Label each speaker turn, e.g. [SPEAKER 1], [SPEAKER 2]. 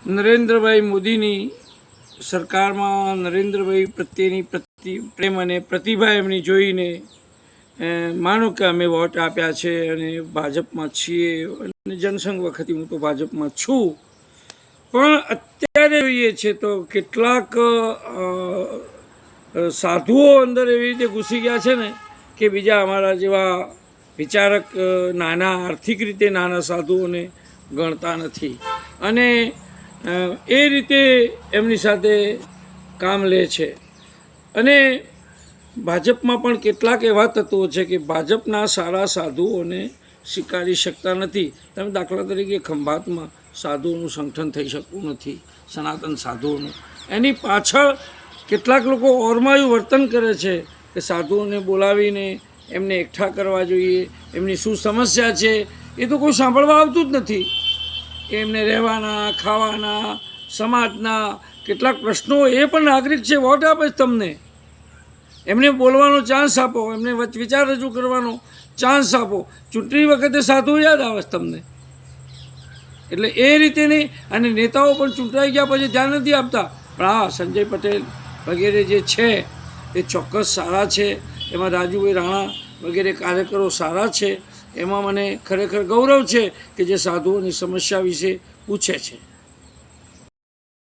[SPEAKER 1] નરેન્દ્રભાઈ મોદીની સરકારમાં નરેન્દ્રભાઈ પ્રત્યેની પ્રેમ અને પ્રતિભા એમની જોઈને માનો કે અમે વોટ આપ્યા છે અને ભાજપમાં છીએ અને જનસંઘ વખતે હું તો ભાજપમાં છું, પણ અત્યારે જોઈએ છે તો કેટલાક સાધુઓ અંદર એવી રીતે ઘૂસી ગયા છે ને કે બીજા અમારા જેવા વિચારક નાના આર્થિક રીતે નાના સાધુઓને ગણતા નથી અને એ રીતે એમની સાથે કામ લે છે. અને ભાજપમાં પણ કેટલાક એવા તત્વો છે કે ભાજપના સારા સાધુઓને સ્વીકારી શકતા નથી. તમે દાખલા તરીકે ખંભાતમાં સાધુઓનું સંગઠન થઈ શકતું નથી, સનાતન સાધુઓનું. એની પાછળ કેટલાક લોકો ઓરમાયું વર્તન કરે છે કે સાધુઓને બોલાવીને એમને એકઠા કરવા જોઈએ, એમની શું સમસ્યા છે એ તો કોઈ સાંભળવા આવતું જ નથી. એમને રહેવાના, ખાવાના, સમાજના કેટલાક પ્રશ્નો, એ પણ નાગરિક છે, વોટ આપે છે તમને, એમને બોલવાનો ચાન્સ આપો, એમને વિચાર રજૂ કરવાનો ચાન્સ આપો. ચૂંટણી વખતે સાધુ યાદ આવે છે તમને. એટલે એ રીતે નહીં. અને નેતાઓ પણ ચૂંટાઈ ગયા પછી ધ્યાન નથી આપતા. પણ હા, સંજય પટેલ વગેરે જે છે એ ચોક્કસ સારા છે. એમાં રાજુભાઈ રાણા વગેરે કાર્યકરો સારા છે. એમાં મને ખરેખર ગૌરવ છે કે જે સાધુઓની સમસ્યા વિશે પૂછે છે.